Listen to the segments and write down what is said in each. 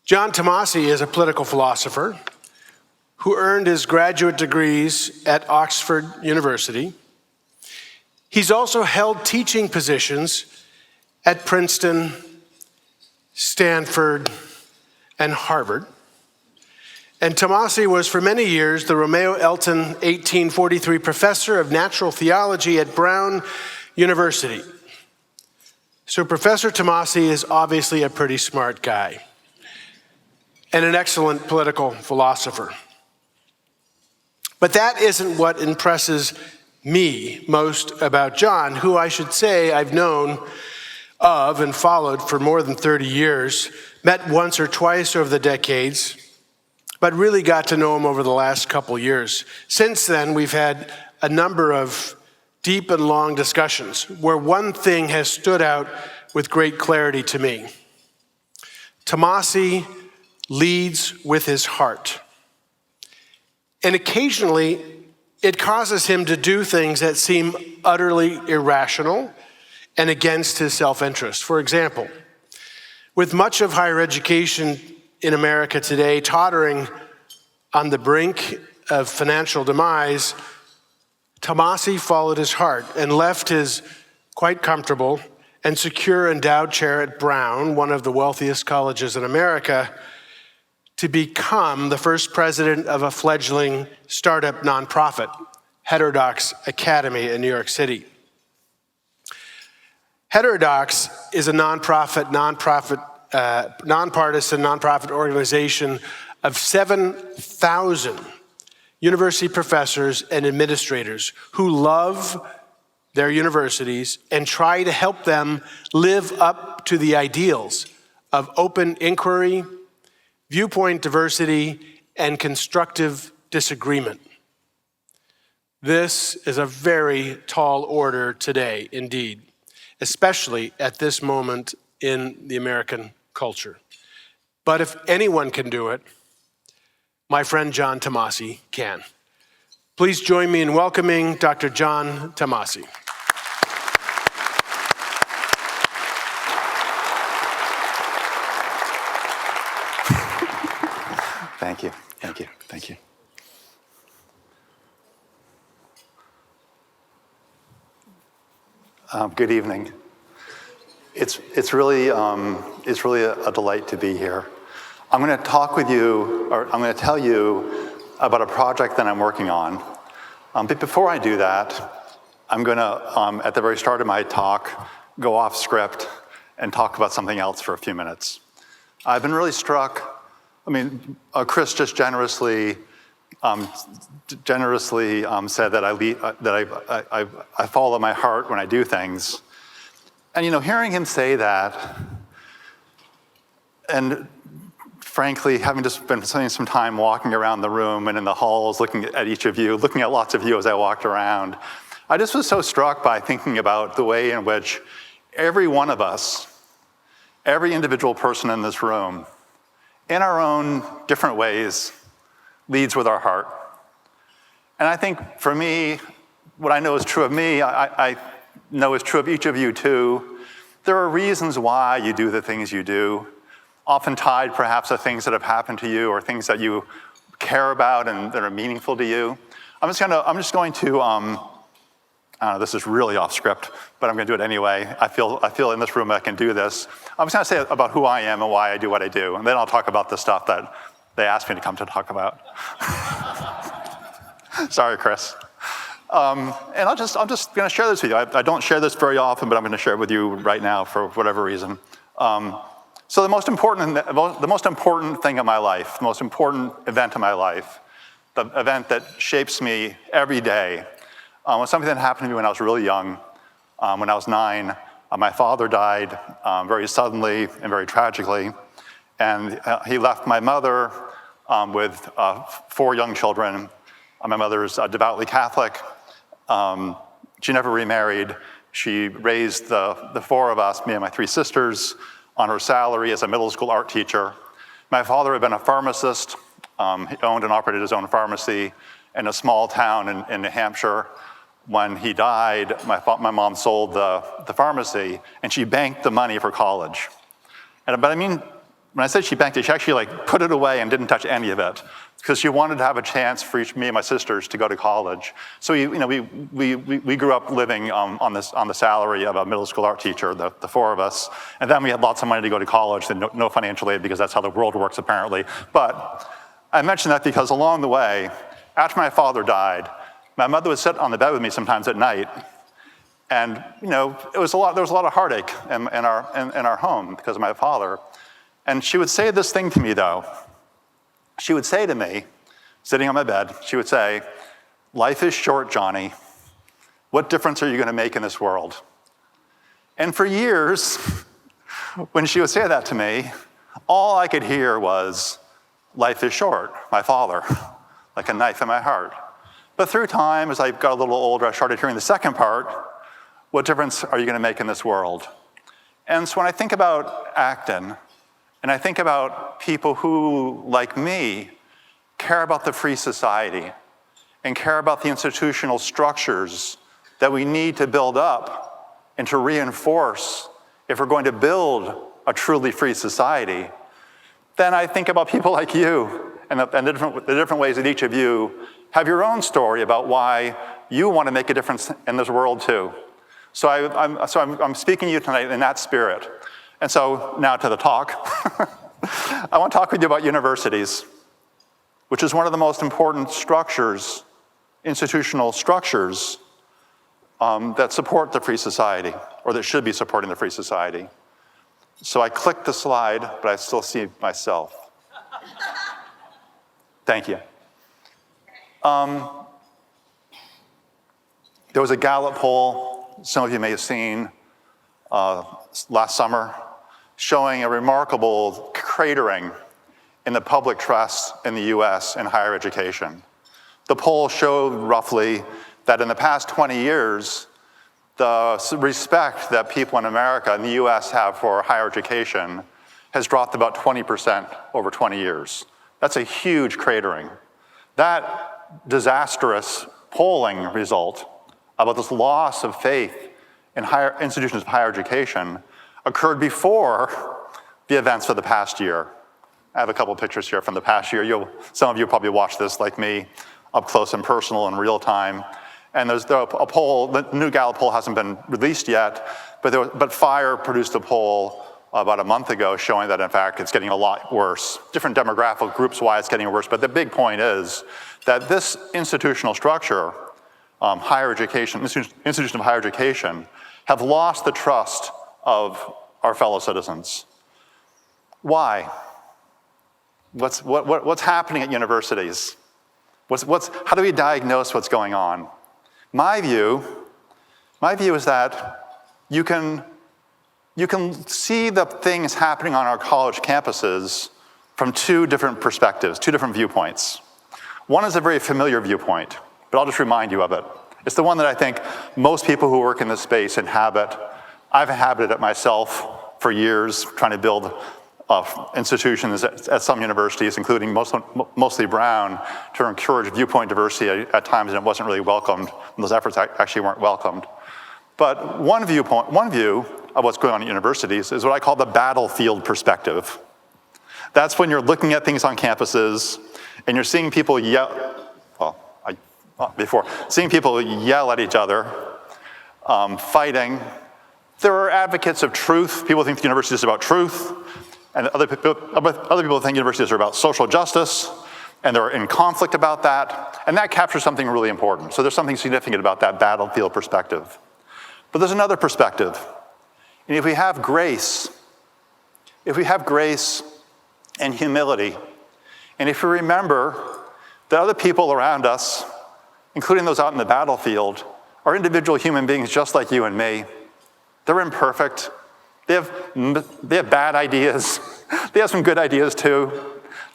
John Tomasi is a political philosopher who earned his graduate degrees at Oxford University. He's also held teaching positions at Princeton, Stanford, and Harvard. And Tomasi was for many years the Romeo Elton 1843 Professor of Natural Theology at Brown University. So Professor Tomasi is obviously a pretty smart guy and an excellent political philosopher. But that isn't what impresses me most about John, who I should say I've known of and followed for more than 30 years, met once or twice over the decades, but really got to know him over the last couple years. Since then, we've had a number of deep and long discussions where one thing has stood out with great clarity to me. Tomasi leads with his heart. And occasionally, it causes him to do things that seem utterly irrational and against his self-interest. For example, with much of higher education in America today tottering on the brink of financial demise, Tomasi followed his heart and left his quite comfortable and secure endowed chair at Brown, one of the wealthiest colleges in America, to become the first president of a fledgling startup nonprofit, Heterodox Academy in New York City. Heterodox is a nonpartisan nonprofit organization of 7,000 university professors and administrators who love their universities and try to help them live up to the ideals of open inquiry, viewpoint diversity, and constructive disagreement. This is a very tall order today, indeed, especially at this moment in the American culture. But if anyone can do it, my friend John Tomasi can. Please join me in welcoming Dr. John Tomasi. Thank you, thank you, thank you. Good evening. It's really a delight to be here. I'm going to talk with you, or I'm going to tell you about a project that I'm working on. But before I do that, I'm going to, at the very start of my talk, go off script and talk about something else for a few minutes. I've been really struck. Chris just generously said that I follow my heart when I do things. And hearing him say that, and frankly, having just been spending some time walking around the room and in the halls, looking at each of you, looking at lots of you as I walked around, I just was so struck by thinking about the way in which every one of us, every individual person in this room, in our own different ways, leads with our heart. And I think for me, what I know is true of me, I know is true of each of you too. There are reasons why you do the things you do, often tied perhaps to things that have happened to you or things that you care about and that are meaningful to you. I'm just going to, I don't know, this is really off script, but I'm going to do it anyway. I feel in this room I can do this. I'm just going to say about who I am and why I do what I do, and then I'll talk about the stuff that they asked me to come to talk about. Sorry, Chris. And I'm just going to share this with you. I don't share this very often, but I'm going to share it with you right now for whatever reason. So the most important thing in my life, the most important event in my life, the event that shapes me every day, was something that happened to me when I was really young. When I was 9, my father died very suddenly and very tragically. And he left my mother with 4 young children. My mother's devoutly Catholic. She never remarried. She raised the 4 of us, me and my 3 sisters, on her salary as a middle school art teacher. My father had been a pharmacist. He owned and operated his own pharmacy in a small town in New Hampshire. When he died, my mom sold the pharmacy, and she banked the money for college. But when I said she banked it, she actually put it away and didn't touch any of it because she wanted to have a chance for me and my sisters to go to college. So we grew up living on the salary of a middle school art teacher, the four of us, and then we had lots of money to go to college and no financial aid because that's how the world works apparently. But I mention that because along the way, after my father died, my mother would sit on the bed with me sometimes at night, and there was a lot of heartache in our home because of my father. And she would say this thing to me, though. She would say to me, sitting on my bed, she would say, "Life is short, Johnny. What difference are you going to make in this world?" And for years, when she would say that to me, all I could hear was, "Life is short," my father, like a knife in my heart. But through time, as I got a little older, I started hearing the second part, "What difference are you going to make in this world?" And so when I think about Acton, and I think about people who, like me, care about the free society and care about the institutional structures that we need to build up and to reinforce if we're going to build a truly free society, then I think about people like you and the different ways that each of you have your own story about why you want to make a difference in this world too. So I'm speaking to you tonight in that spirit. And so now to the talk. I want to talk with you about universities, which is one of the most important structures, institutional structures, that support the free society, or that should be supporting the free society. So I clicked the slide, but I still see myself. Thank you. There was a Gallup poll, some of you may have seen, last summer, showing a remarkable cratering in the public trust in the US in higher education. The poll showed roughly that in the past 20 years, the respect that people in America and the US have for higher education has dropped about 20% over 20 years. That's a huge cratering. That disastrous polling result about this loss of faith in higher institutions of higher education occurred before the events of the past year. I have a couple pictures here from the past year. Some of you probably watched this like me, up close and personal in real time. And there's a poll, the new Gallup poll hasn't been released yet, but FIRE produced a poll about a month ago showing that in fact it's getting a lot worse. Different demographic groups why it's getting worse, but the big point is that this institutional structure, higher education, institutions of higher education, have lost the trust of our fellow citizens. Why? What's happening at universities? How do we diagnose what's going on? My view is that you can see the things happening on our college campuses from two different perspectives, two different viewpoints. One is a very familiar viewpoint, but I'll just remind you of it. It's the one that I think most people who work in this space inhabit. I've inhabited it myself for years, trying to build institutions at some universities, including mostly Brown, to encourage viewpoint diversity at times, and it wasn't really welcomed. And those efforts actually weren't welcomed. But one view of what's going on at universities is what I call the battlefield perspective. That's when you're looking at things on campuses and you're seeing people seeing people yell at each other, fighting. There are advocates of truth. People think the university is about truth. And other people think universities are about social justice, and they're in conflict about that. And that captures something really important. So there's something significant about that battlefield perspective. But there's another perspective. And if we have grace and humility, and if we remember that other people around us, including those out in the battlefield, are individual human beings just like you and me. They're imperfect. They have bad ideas. They have some good ideas too.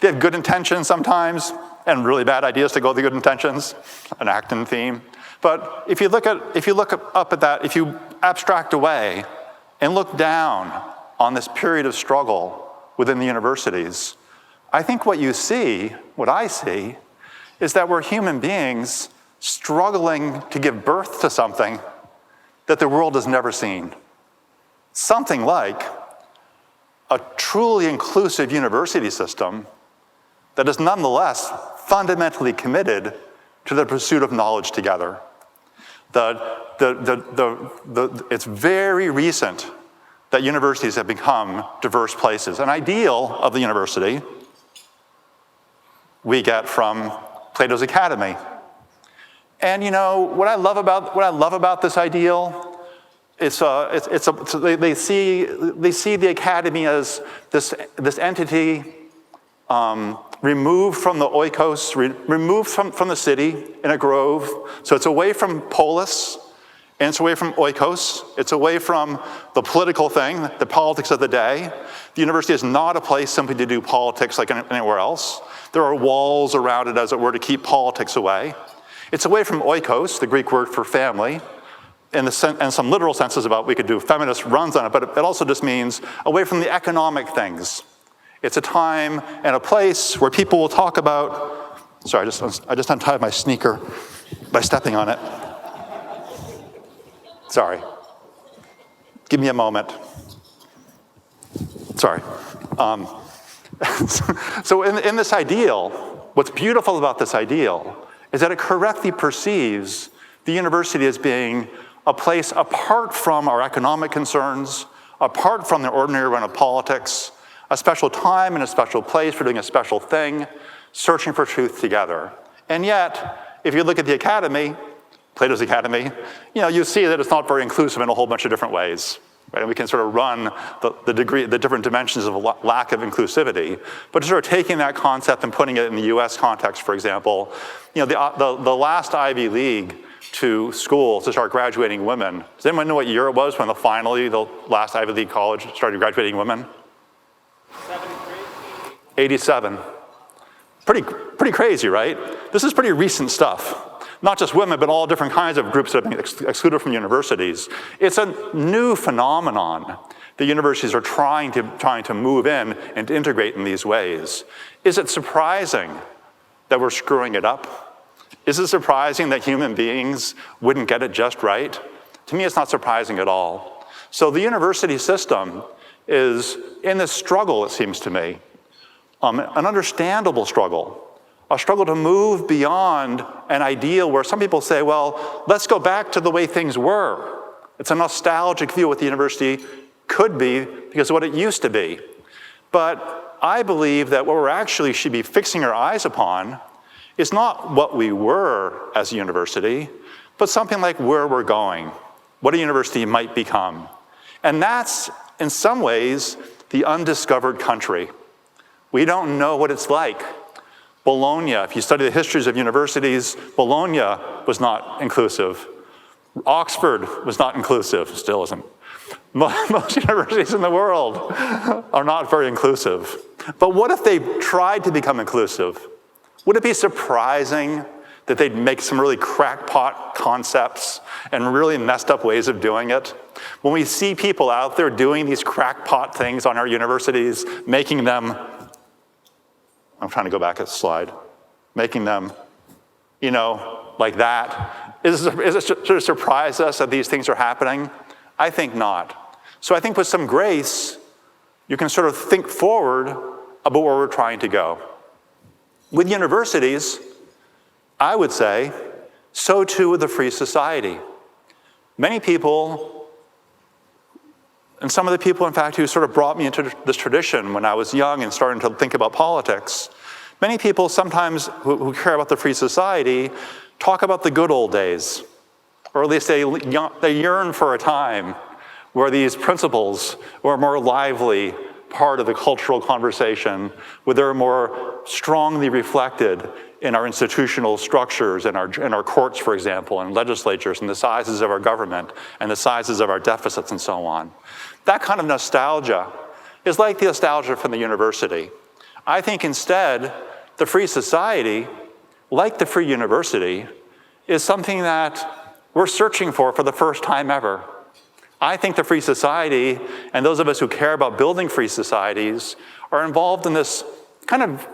They have good intentions sometimes, and really bad ideas to go with the good intentions, an Acton theme. But if you look up at that, if you abstract away and look down on this period of struggle within the universities, I think what I see, is that we're human beings struggling to give birth to something that the world has never seen. Something like a truly inclusive university system that is nonetheless fundamentally committed to the pursuit of knowledge together. It's very recent that universities have become diverse places. An ideal of the university we get from Plato's Academy. And what I love about this ideal, they see the academy as this entity removed from the oikos, removed from the city in a grove. So it's away from polis, and it's away from oikos. It's away from the political thing, the politics of the day. The university is not a place simply to do politics like anywhere else. There are walls around it, as it were, to keep politics away. It's away from oikos, the Greek word for family, and some literal senses about we could do feminist runs on it, but it also just means away from the economic things. It's a time and a place where people will talk about, sorry, I just untied my sneaker by stepping on it. Sorry. Give me a moment. Sorry. So in this ideal, what's beautiful about this ideal is that it correctly perceives the university as being a place apart from our economic concerns, apart from the ordinary run of politics, a special time and a special place for doing a special thing, searching for truth together. And yet, if you look at the academy, Plato's Academy, you see that it's not very inclusive in a whole bunch of different ways. Right? And we can sort of run the different dimensions of lack of inclusivity. But sort of taking that concept and putting it in the US context, for example, the last Ivy League to school to start graduating women. Does anyone know what year it was when the last Ivy League college started graduating women? 87. Pretty crazy, right? This is pretty recent stuff. Not just women, but all different kinds of groups that have been excluded from universities. It's a new phenomenon that universities are trying to move in and to integrate in these ways. Is it surprising that we're screwing it up? Is it surprising that human beings wouldn't get it just right? To me, it's not surprising at all. So the university system is in this struggle, it seems to me, an understandable struggle, a struggle to move beyond an ideal where some people say, well, let's go back to the way things were. It's a nostalgic view of what the university could be because of what it used to be. But I believe that what we're actually should be fixing our eyes upon is not what we were as a university, but something like where we're going, what a university might become. And that's, in some ways, the undiscovered country. We don't know what it's like. Bologna, if you study the histories of universities, Bologna was not inclusive. Oxford was not inclusive, still isn't. Most universities in the world are not very inclusive. But what if they tried to become inclusive? Would it be surprising that they'd make some really crackpot concepts and really messed up ways of doing it? When we see people out there doing these crackpot things on our universities, making them, I'm trying to go back a slide, making them, like that, is it sort of surprise us that these things are happening? I think not. So I think with some grace, you can sort of think forward about where we're trying to go. With universities, I would say, so too with the free society. Many people, and some of the people, in fact, who sort of brought me into this tradition when I was young and starting to think about politics, many people sometimes who care about the free society talk about the good old days, or at least they yearn for a time where these principles were more lively part of the cultural conversation, where they're more strongly reflected in our institutional structures, in our courts, for example, and legislatures, and the sizes of our government, and the sizes of our deficits, and so on. That kind of nostalgia is like the nostalgia from the university. I think instead, the free society, like the free university, is something that we're searching for the first time ever. I think the free society, and those of us who care about building free societies, are involved in this kind of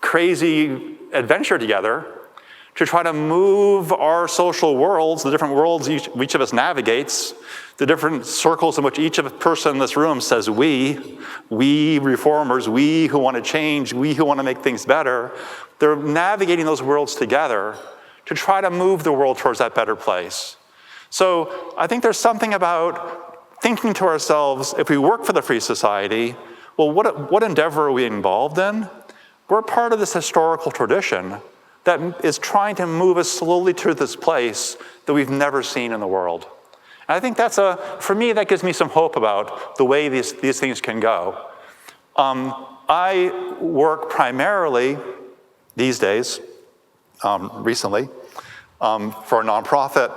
crazy adventure together to try to move our social worlds, the different worlds each of us navigates, the different circles in which each of a person in this room says we reformers, we who want to change, we who want to make things better, they're navigating those worlds together to try to move the world towards that better place. So I think there's something about thinking to ourselves, if we work for the free society, well, what endeavor are we involved in? We're part of this historical tradition that is trying to move us slowly to this place that we've never seen in the world. And I think for me, that gives me some hope about the way these things can go. I work primarily these days, recently, for a nonprofit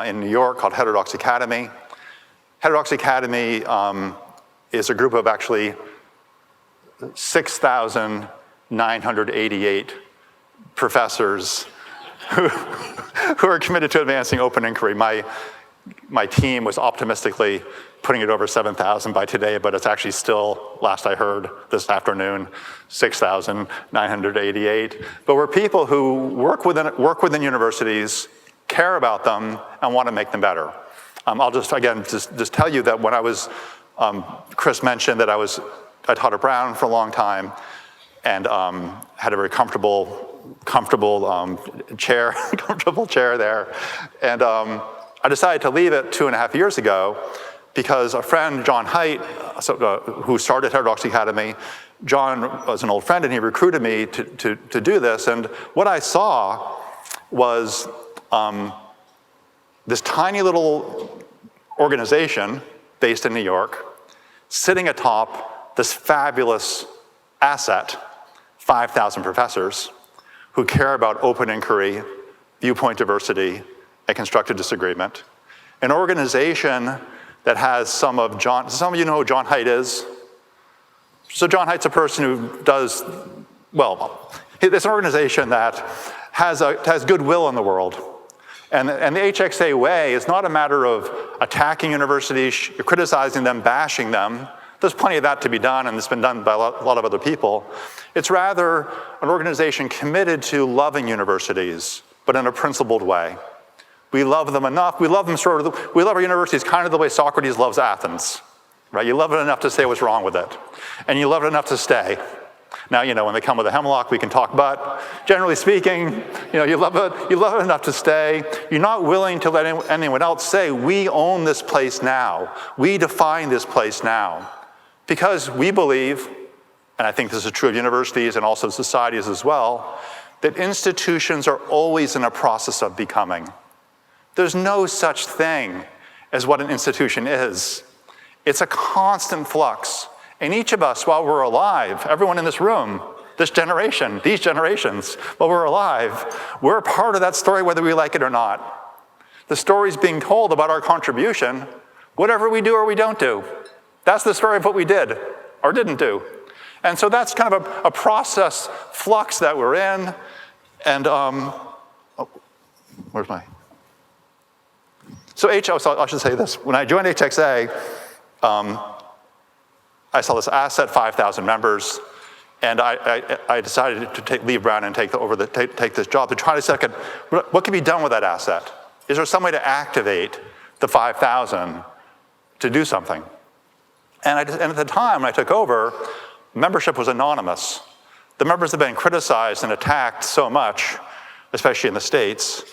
in New York called Heterodox Academy. Heterodox Academy is a group of actually 6,988 professors who are committed to advancing open inquiry. My team was optimistically putting it over 7,000 by today, but it's actually still, last I heard this afternoon, 6,988. But we're people who work within universities, care about them, and want to make them better. I'll just tell you that when I was, Chris mentioned that I taught at Brown for a long time and had a very comfortable chair there. And I decided to leave it 2.5 years ago because a friend, John Haidt, who started Heterodox Academy, John was an old friend and he recruited me to do this. And what I saw was this tiny little organization based in New York sitting atop this fabulous asset, 5,000 professors who care about open inquiry, viewpoint diversity, and constructive disagreement. An organization that has some of you know who John Haidt is? So John Haidt's a person who does, well, it's an organization that has goodwill in the world. And the HXA way is not a matter of attacking universities, criticizing them, bashing them. There's plenty of that to be done, and it's been done by a lot of other people. It's rather an organization committed to loving universities, but in a principled way. We love them enough. We love them we love our universities kind of the way Socrates loves Athens, right? You love it enough to say what's wrong with it, and you love it enough to stay. Now, when they come with a hemlock, we can talk, but generally speaking, you love it enough to stay. You're not willing to let anyone else say, we own this place now. We define this place now. Because we believe, and I think this is true of universities and also societies as well, that institutions are always in a process of becoming. There's no such thing as what an institution is. It's a constant flux. And each of us, while we're alive, everyone in this room, this generation, these generations, while we're alive, we're a part of that story whether we like it or not. The story's being told about our contribution, whatever we do or we don't do. That's the story of what we did or didn't do. And so that's kind of a process flux that we're in. And, where's my? So I should say this. When I joined HXA, I saw this asset, 5,000 members, and I decided to leave Brown and take this job to try to see what can be done with that asset. Is there some way to activate the 5,000 to do something? And at the time when I took over, membership was anonymous. The members had been criticized and attacked so much, especially in the States,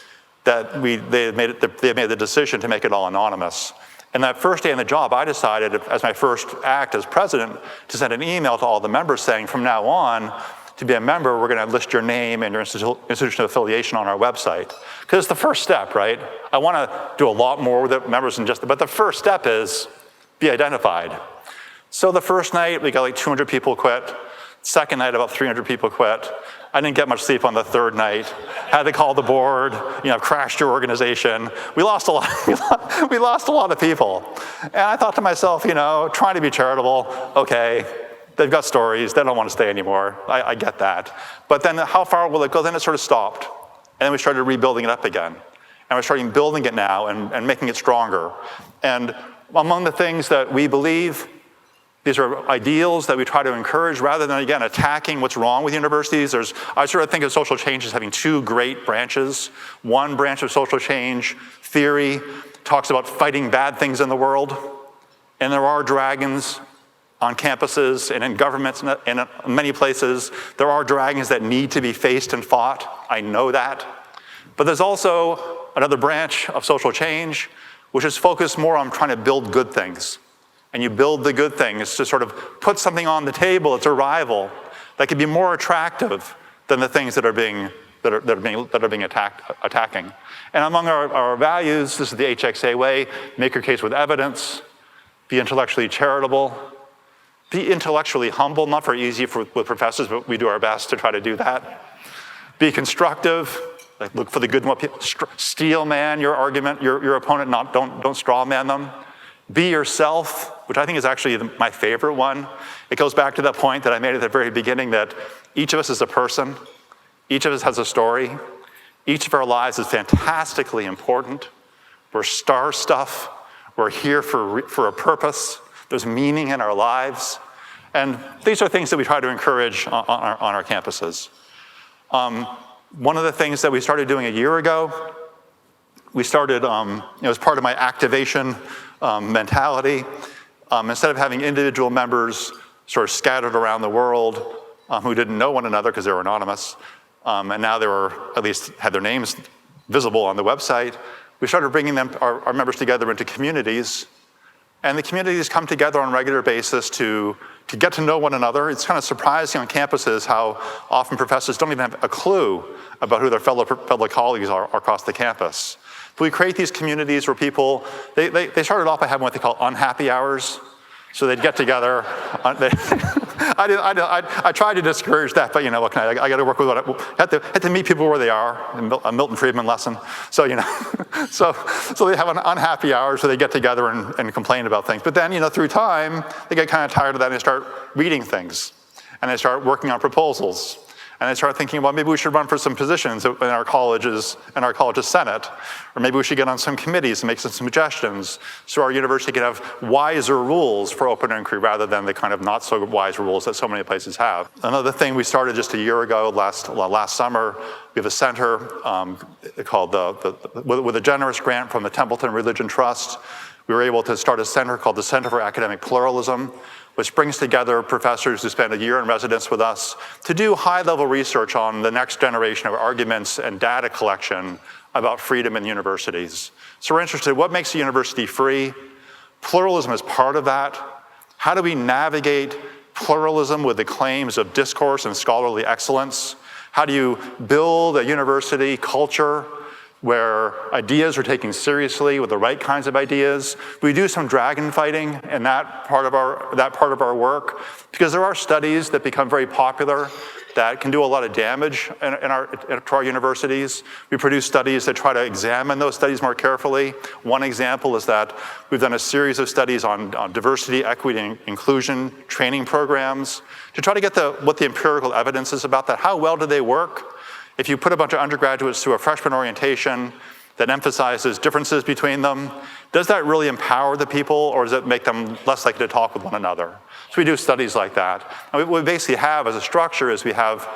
that they made the decision to make it all anonymous. And that first day on the job, I decided, as my first act as president, to send an email to all the members saying, from now on, to be a member, we're going to list your name and your institutional affiliation on our website. Because it's the first step, right? I want to do a lot more with the members than just, but the first step is be identified. So the first night, we got like 200 people quit. Second night, about 300 people quit. I didn't get much sleep on the third night. Had to call the board, crashed your organization. We lost a lot. We lost a lot of people. And I thought to myself, trying to be charitable, okay, they've got stories, they don't want to stay anymore. I get that. But then how far will it go? Then it sort of stopped. And then we started rebuilding it up again. And we're starting building it now and making it stronger. And among the things that we believe These are ideals that we try to encourage rather than, again, attacking what's wrong with universities. I sort of think of social change as having two great branches. One branch of social change theory talks about fighting bad things in the world, and there are dragons on campuses and in governments and in many places. There are dragons that need to be faced and fought. I know that. But there's also another branch of social change which is focused more on trying to build good things. And you build the good things to sort of put something on the table, it's a rival, that can be more attractive than the things that are being attacking. And among our values, this is the HXA way: make your case with evidence, be intellectually charitable, be intellectually humble. Not very easy with professors, but we do our best to try to do that. Be constructive, like look for the good one. Steel man your argument, your opponent, don't straw man them. Be yourself, which I think is actually my favorite one. It goes back to that point that I made at the very beginning that each of us is a person. Each of us has a story. Each of our lives is fantastically important. We're star stuff. We're here for a purpose. There's meaning in our lives. And these are things that we try to encourage on our campuses. One of the things that we started doing a year ago, we started, as part of my activation mentality, instead of having individual members sort of scattered around the world who didn't know one another because they were anonymous, and now they were, at least had their names visible on the website, we started bringing our members together into communities. And the communities come together on a regular basis to get to know one another. It's kind of surprising on campuses how often professors don't even have a clue about who their fellow colleagues are across the campus. But we create these communities where people, they started off by having what they call unhappy hours. So they'd get together. I tried to discourage that, but what can I got to work with what I had to meet people where they are. A Milton Friedman lesson. So so they have an unhappy hours, so they get together and complain about things. But then through time, they get kind of tired of that and they start reading things, and they start working on proposals. And they start thinking, well, maybe we should run for some positions in our college's Senate, or maybe we should get on some committees and make some suggestions so our university can have wiser rules for open inquiry rather than the kind of not so wise rules that so many places have. Another thing we started just a year ago, last summer, we have a center called with a generous grant from the Templeton Religion Trust. We were able to start a center called the Center for Academic Pluralism, which brings together professors who spend a year in residence with us to do high-level research on the next generation of arguments and data collection about freedom in universities. So we're interested in what makes a university free. Pluralism is part of that. How do we navigate pluralism with the claims of discourse and scholarly excellence? How do you build a university culture where ideas are taken seriously with the right kinds of ideas? We do some dragon fighting in that part of our work, because there are studies that become very popular that can do a lot of damage to our universities. We produce studies that try to examine those studies more carefully. One example is that we've done a series of studies on diversity, equity, and inclusion training programs to try to get what the empirical evidence is about that. How well do they work? If you put a bunch of undergraduates through a freshman orientation that emphasizes differences between them, does that really empower the people, or does it make them less likely to talk with one another? So we do studies like that. And what we basically have as a structure is we have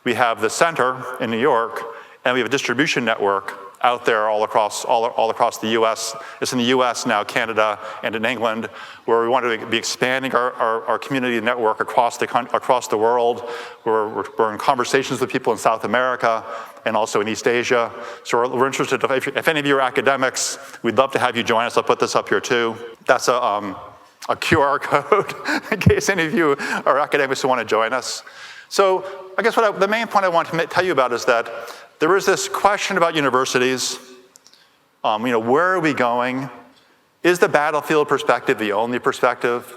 the center in New York, and we have a distribution network out there all across the US. It's in the US now, Canada, and in England, where we want to be expanding our community network across the world. We're in conversations with people in South America and also in East Asia. So we're interested, if any of you are academics, we'd love to have you join us. I'll put this up here too. That's a QR code in case any of you are academics who want to join us. So I guess the main point I want to tell you about is that there is this question about universities. Where are we going? Is the battlefield perspective the only perspective?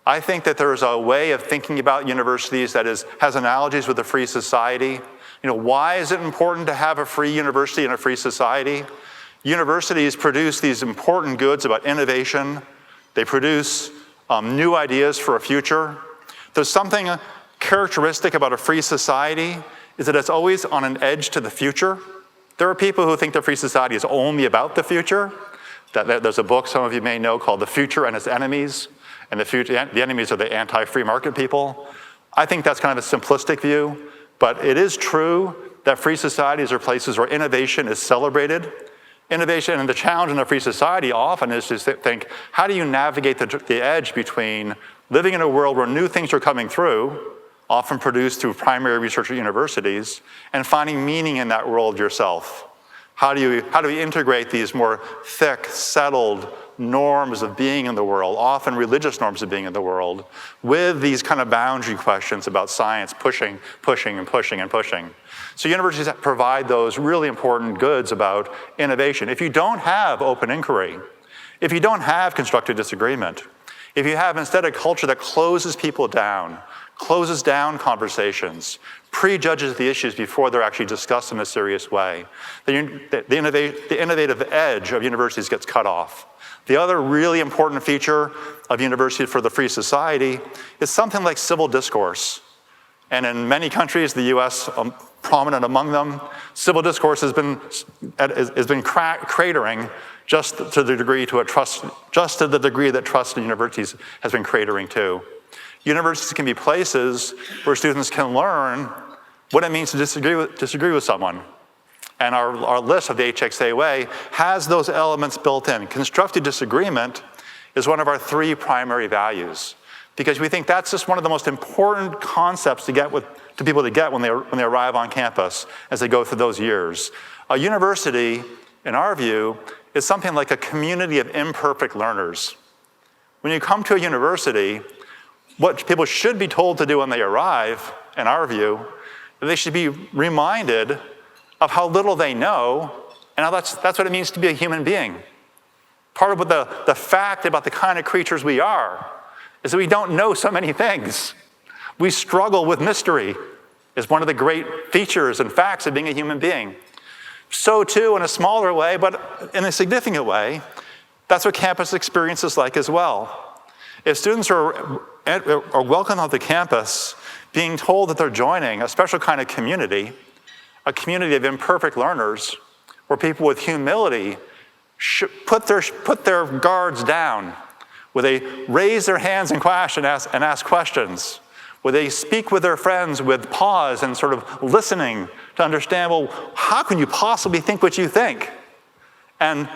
I think that there is a way of thinking about universities that has analogies with a free society. Why is it important to have a free university and a free society? Universities produce these important goods about innovation. They produce new ideas for a future. There's something characteristic about a free society is that it's always on an edge to the future. There are people who think the free society is only about the future. There's a book some of you may know called The Future and Its Enemies. and the enemies are the anti-free market people. I think that's kind of a simplistic view, but it is true that free societies are places where innovation is celebrated. Innovation and the challenge in a free society often is to think, how do you navigate the edge between living in a world where new things are coming through, often produced through primary research at universities, and finding meaning in that world yourself? How do you integrate these more thick, settled norms of being in the world, often religious norms of being in the world, with these kind of boundary questions about science pushing. So universities provide those really important goods about innovation. If you don't have open inquiry, if you don't have constructive disagreement, if you have instead a culture that closes people down, closes down conversations, prejudges the issues before they're actually discussed in a serious way, the innovative edge of universities gets cut off. The other really important feature of universities for the free society is something like civil discourse. And in many countries, the US prominent among them, civil discourse has been cratering just to the degree that trust in universities has been cratering too. Universities can be places where students can learn what it means to disagree with someone. And our list of the HXA way has those elements built in. Constructive disagreement is one of our 3 primary values, because we think that's just one of the most important concepts to people to get when they arrive on campus as they go through those years. A university, in our view, is something like a community of imperfect learners. When you come to a university, what people should be told to do when they arrive, in our view, they should be reminded of how little they know, and how that's what it means to be a human being. Part of what the fact about the kind of creatures we are is that we don't know so many things. We struggle with mystery is one of the great features and facts of being a human being. So too, in a smaller way, but in a significant way, that's what campus experience is like as well. If students are welcome on the campus, being told that they're joining a special kind of community, a community of imperfect learners, where people with humility put their guards down, where they raise their hands in question and ask questions, where they speak with their friends with pause and sort of listening to understand, well, how can you possibly think what you think? And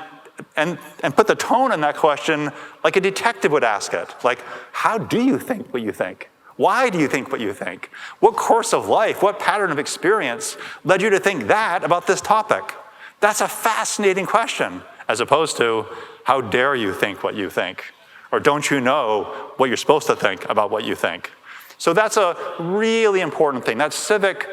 put the tone in that question like a detective would ask it. Like, how do you think what you think? Why do you think what you think? What course of life, what pattern of experience led you to think that about this topic? That's a fascinating question, as opposed to, how dare you think what you think? Or don't you know what you're supposed to think about what you think? So that's a really important thing. That civic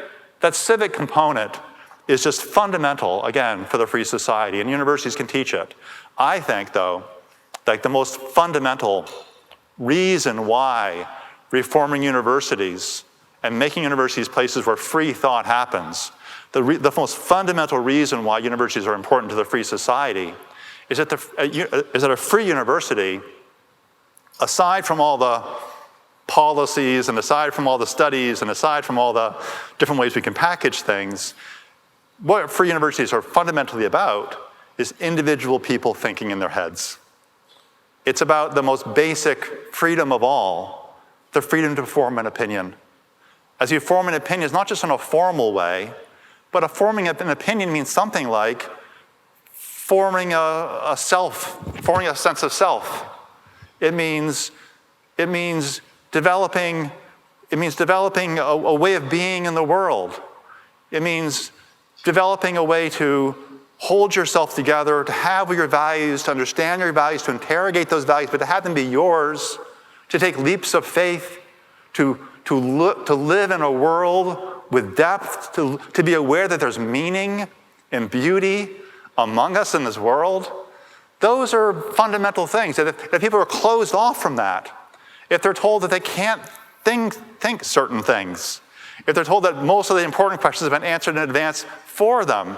component is just fundamental, again, for the free society, and universities can teach it. I think, though, like the most fundamental reason why reforming universities and making universities places where free thought happens, the most fundamental reason why universities are important to the free society is that a free university, aside from all the policies and aside from all the studies and aside from all the different ways we can package things, what free universities are fundamentally about is individual people thinking in their heads. It's about the most basic freedom of all, the freedom to form an opinion. As you form an opinion, it's not just in a formal way, but forming an opinion means something like forming a sense of self. It means developing a way of being in the world. It means developing a way to hold yourself together, to have your values, to understand your values, to interrogate those values, but to have them be yours, to take leaps of faith, to live in a world with depth, to be aware that there's meaning and beauty among us in this world. Those are fundamental things. If people are closed off from that, if they're told that they can't think certain things, if they're told that most of the important questions have been answered in advance for them,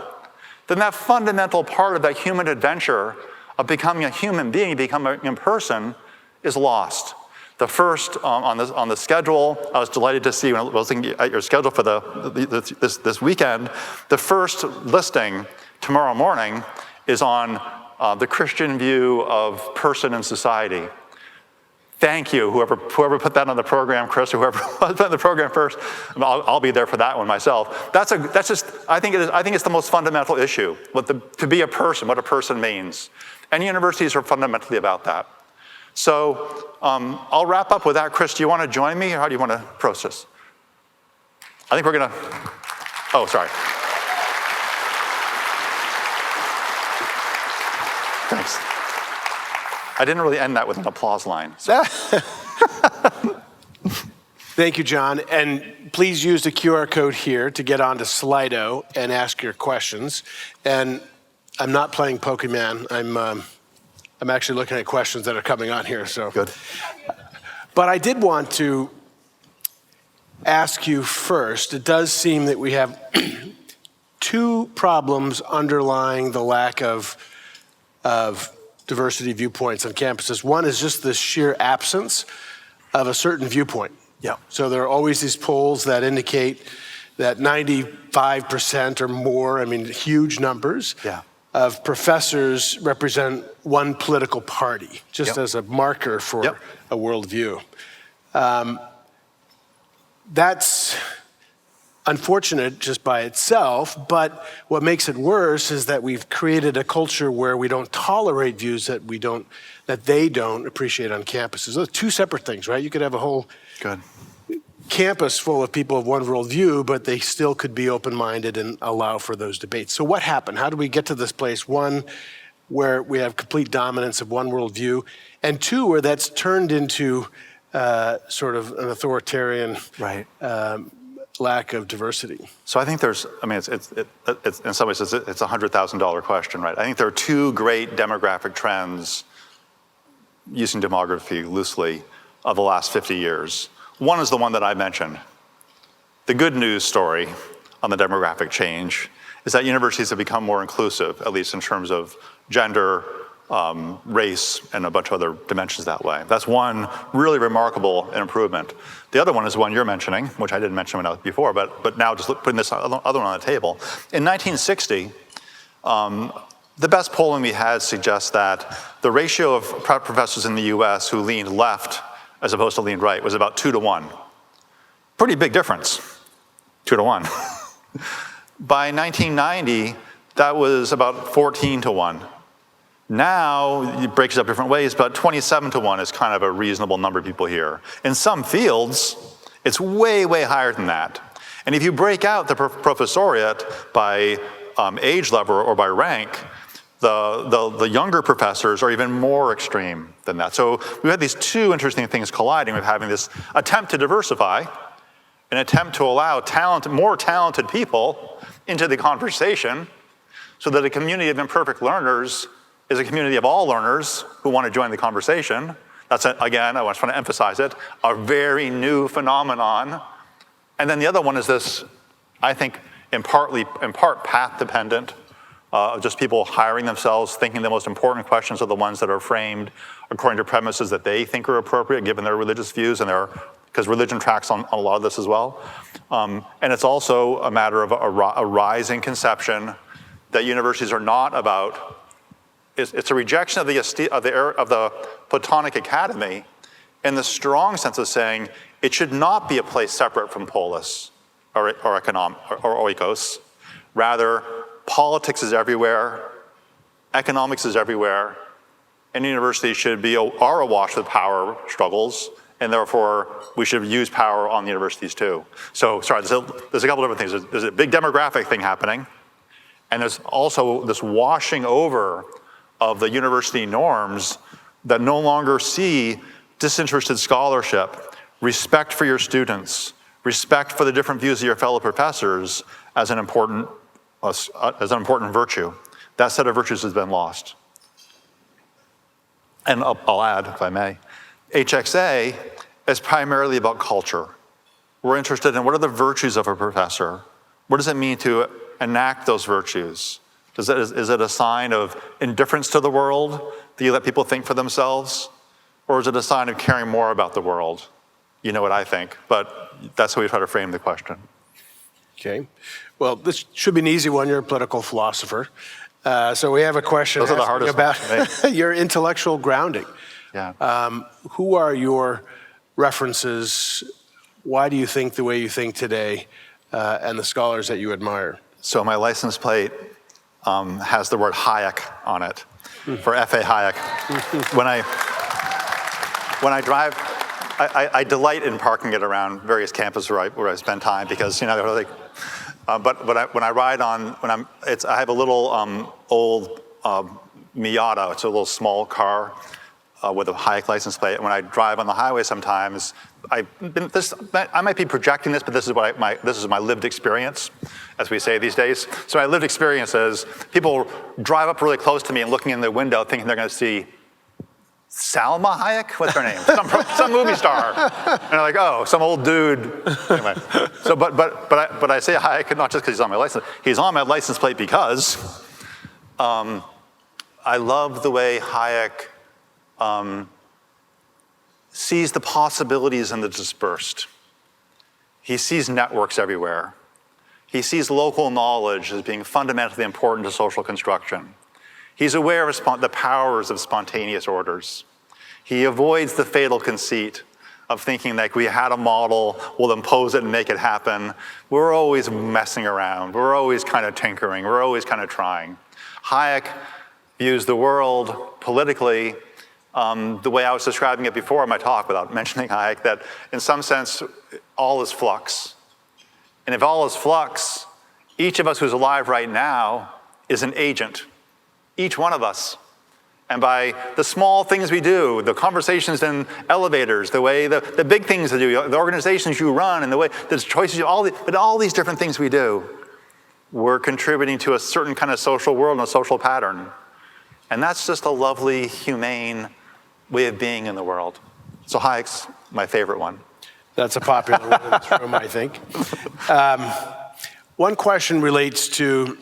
then that fundamental part of that human adventure of becoming a human being, becoming a person, is lost. The first on the schedule, I was delighted to see when I was looking at your schedule for this weekend, the first listing tomorrow morning is on the Christian view of person and society. Thank you, whoever put that on the program, Chris, or whoever put on the program first. I'll be there for that one myself. That's just, I think it's the most fundamental issue, to be a person, what a person means. And universities are fundamentally about that. So I'll wrap up with that. Chris, do you want to join me, or how do you want to approach this? I think we're going to, oh, sorry. Thanks. I didn't really end that with an applause line. So. Thank you, John. And please use the QR code here to get onto Slido and ask your questions. And I'm not playing Pokemon. I'm actually looking at questions that are coming on here. So good. But I did want to ask you first. It does seem that we have two problems underlying the lack of diversity viewpoints on campuses. One is just the sheer absence of a certain viewpoint. Yeah. So there are always these polls that indicate that 95% or more, I mean, huge numbers of professors represent one political party, just as a marker for a worldview. That's unfortunate just by itself, but what makes it worse is that we've created a culture where we don't tolerate views that they don't appreciate on campuses. Those are two separate things, right? You could have a whole campus full of people of one worldview, but they still could be open-minded and allow for those debates. So what happened? How do we get to this place, one, where we have complete dominance of one worldview, and two, where that's turned into sort of an authoritarian lack of diversity? So I think it's in some ways, it's a $100,000 question, right? I think there are two great demographic trends, using demography loosely, of the last 50 years. One is the one that I mentioned. The good news story on the demographic change is that universities have become more inclusive, at least in terms of gender, race, and a bunch of other dimensions that way. That's one really remarkable improvement. The other one is one you're mentioning, which I didn't mention before, but now just putting this other one on the table. In 1960, the best polling we had suggests that the ratio of professors in the US who leaned left as opposed to leaned right was about 2 to 1. Pretty big difference, 2 to 1. By 1990, that was about 14 to 1. Now, it breaks it up different ways, but 27 to 1 is kind of a reasonable number of people here. In some fields, it's way, way higher than that. And if you break out the professoriate by age level or by rank, the younger professors are even more extreme than that. So we had these two interesting things colliding with having this attempt to diversify, an attempt to allow more talented people into the conversation so that a community of imperfect learners is a community of all learners who want to join the conversation. That's, again, I just want to emphasize it, a very new phenomenon. And then the other one is this, I think, in part path-dependent, of just people hiring themselves, thinking the most important questions are the ones that are framed according to premises that they think are appropriate given their religious views, and because religion tracks on a lot of this as well. And it's also a matter of a rising conception that universities are not about. It's a rejection of the Platonic Academy in the strong sense of saying it should not be a place separate from polis or oikos. Rather, politics is everywhere, economics is everywhere, and universities are awash with power struggles, and therefore we should use power on the universities too. So, sorry, there's a couple different things. There's a big demographic thing happening, and there's also this washing over of the university norms that no longer see disinterested scholarship, respect for your students, respect for the different views of your fellow professors as an important virtue. That set of virtues has been lost. And I'll add, if I may, HXA is primarily about culture. We're interested in what are the virtues of a professor? What does it mean to enact those virtues? Is it a sign of indifference to the world that you let people think for themselves? Or is it a sign of caring more about the world? You know what I think, but that's how we try to frame the question. Okay. Well, this should be an easy one. You're a political philosopher. So we have a question Those are the hardest about your intellectual grounding. Yeah. Who are your references? Why do you think the way you think today, and the scholars that you admire? So my license plate has the word Hayek on it, for F.A. Hayek. When I drive, I delight in parking it around various campuses where I spend time, because but when I ride on, I have a little old Miata. It's a little small car with a Hayek license plate. And when I drive on the highway sometimes, I might be projecting this, but this is my lived experience, as we say these days. So my lived experience is people drive up really close to me and looking in the window thinking they're going to see Salma Hayek? What's her name? Some movie star. And they're like, oh, some old dude. Anyway, so but I say Hayek not just because he's on my license. He's on my license plate because I love the way Hayek sees the possibilities in the dispersed. He sees networks everywhere. He sees local knowledge as being fundamentally important to social construction. He's aware of the powers of spontaneous orders. He avoids the fatal conceit of thinking like we had a model, we'll impose it and make it happen. We're always messing around. We're always kind of tinkering. We're always kind of trying. Hayek views the world politically the way I was describing it before in my talk without mentioning Hayek, that in some sense, all is flux. And if all is flux, each of us who's alive right now is an agent. Each one of us. And by the small things we do, the conversations in elevators, the way the big things we do, the organizations you run, and the way the choices, all these different things we do, we're contributing to a certain kind of social world and a social pattern. And that's just a lovely, humane way of being in the world. So Hayek's my favorite one. That's a popular one in this room, I think. One question relates to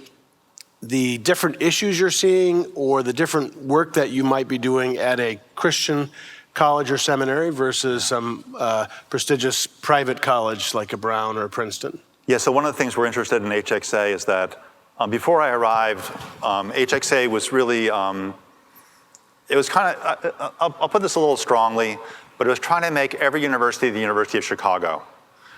the different issues you're seeing or the different work that you might be doing at a Christian college or seminary versus some prestigious private college like a Brown or a Princeton. Yeah, so one of the things we're interested in HXA is that before I arrived, HXA was really, it was kind of, I'll put this a little strongly, but it was trying to make every university the University of Chicago.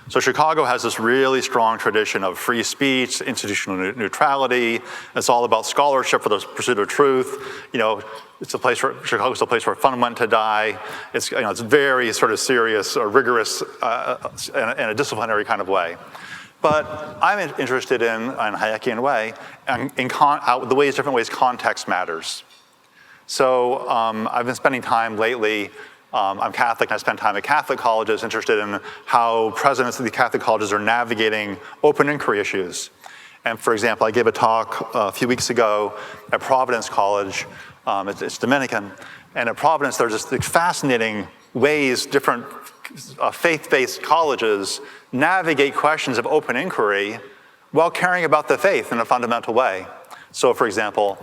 So Chicago has this really strong tradition of free speech, institutional neutrality. It's all about scholarship for the pursuit of truth. It's a place Chicago's a place where fun went to die. It's, it's very sort of serious or rigorous in a disciplinary kind of way. But I'm interested in a Hayekian way, and the different ways context matters. So I've been spending time lately. I'm Catholic, and I spend time at Catholic colleges interested in how presidents of the Catholic colleges are navigating open inquiry issues. And for example, I gave a talk a few weeks ago at Providence College. It's Dominican. And at Providence, there's just fascinating ways different faith-based colleges navigate questions of open inquiry while caring about the faith in a fundamental way. So for example,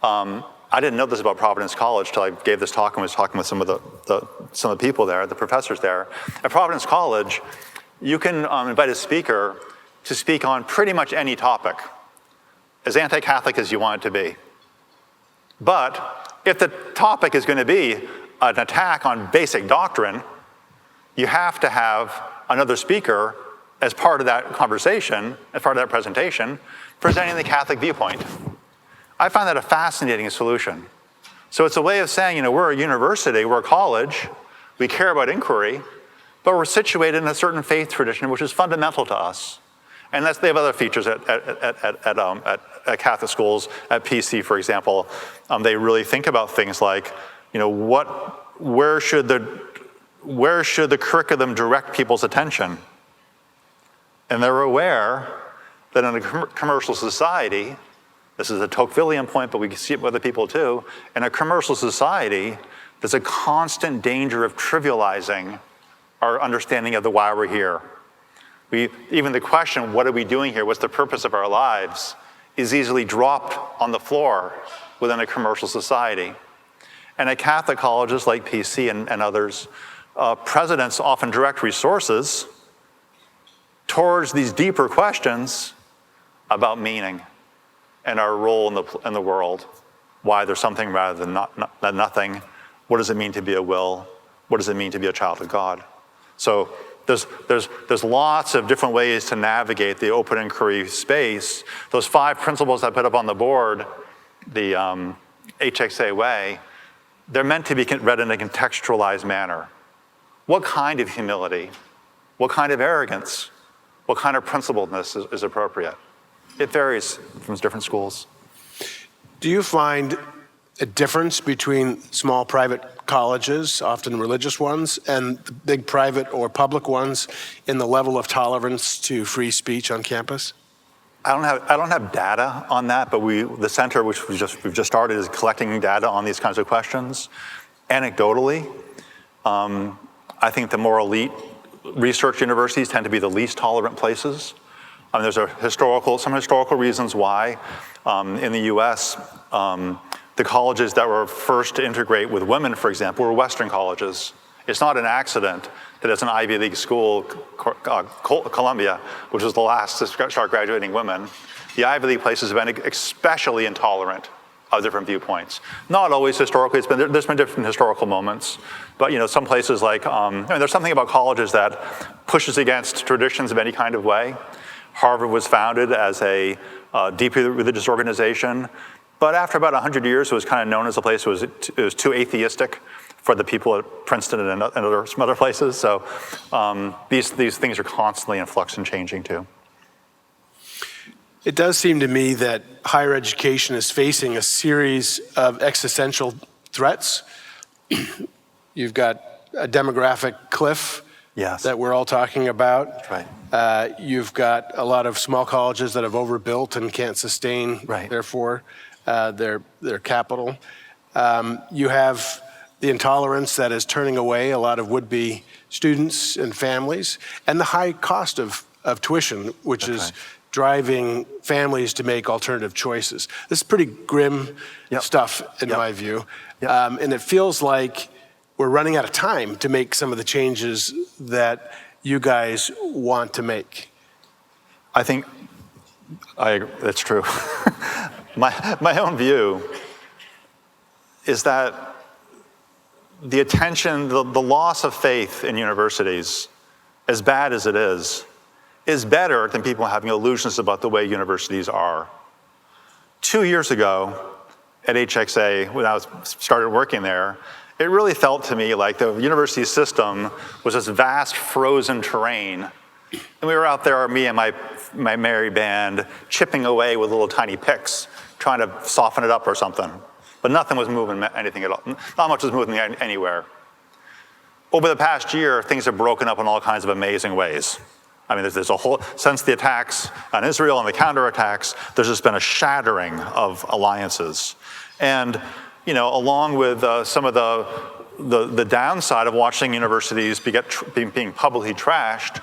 I didn't know this about Providence College till I gave this talk and was talking with some of the people there, the professors there. At Providence College, you can invite a speaker to speak on pretty much any topic, as anti-Catholic as you want it to be. But if the topic is going to be an attack on basic doctrine, you have to have another speaker as part of that conversation, as part of that presentation, presenting the Catholic viewpoint. I find that a fascinating solution. So it's a way of saying, we're a university, we're a college, we care about inquiry, but we're situated in a certain faith tradition which is fundamental to us. And they have other features at Catholic schools, at PC, for example. They really think about things like, where should the curriculum direct people's attention? And they're aware that in a commercial society, this is a Tocquevillian point, but we can see it with other people too. In a commercial society, there's a constant danger of trivializing our understanding of the why we're here. Even the question, what are we doing here? What's the purpose of our lives? Is easily dropped on the floor within a commercial society. And at Catholic colleges like PC and others, presidents often direct resources towards these deeper questions about meaning and our role in the world, why there's something rather than nothing, What does it mean to be a will? What does it mean to be a child of God? So there's lots of different ways to navigate the open inquiry space. Those 5 principles I put up on the board, the HXA way, they're meant to be read in a contextualized manner. What kind of humility? What kind of arrogance? What kind of principledness is appropriate? It varies from different schools. Do you find a difference between small private colleges, often religious ones, and the big private or public ones in the level of tolerance to free speech on campus? I don't have data on that, but the center, which we've just started, is collecting data on these kinds of questions. Anecdotally, I think the more elite research universities tend to be the least tolerant places. I mean, there's some historical reasons why. In the U.S., the colleges that were first to integrate with women, for example, were Western colleges. It's not an accident that it's an Ivy League school, Columbia, which was the last to start graduating women. The Ivy League places have been especially intolerant of different viewpoints. Not always historically, there's been different historical moments, but some places like, there's something about colleges that pushes against traditions of any kind of way. Harvard was founded as a deeply religious organization, but after about 100 years, it was kind of known as a place it was too atheistic for the people at Princeton and some other places. So these things are constantly in flux and changing too. It does seem to me that higher education is facing a series of existential threats. You've got a demographic cliff that we're all talking about. That's right. You've got a lot of small colleges that have overbuilt and can't sustain, therefore, their capital. You have the intolerance that is turning away a lot of would-be students and families, and the high cost of tuition, which is driving families to make alternative choices. This is pretty grim stuff, in my view. And it feels like we're running out of time to make some of the changes that you guys want to make. I think that's true. My own view is that the attention, the loss of faith in universities, as bad as it is better than people having illusions about the way universities are. 2 years ago at HXA, when I started working there, it really felt to me like the university system was this vast frozen terrain. And we were out there, me and my merry band, chipping away with little tiny picks, trying to soften it up or something. But nothing was moving anything at all. Not much was moving anywhere. Over the past year, things have broken up in all kinds of amazing ways. I mean, there's a whole, since the attacks on Israel and the counterattacks, there's just been a shattering of alliances. And, along with some of the downside of watching universities being publicly trashed,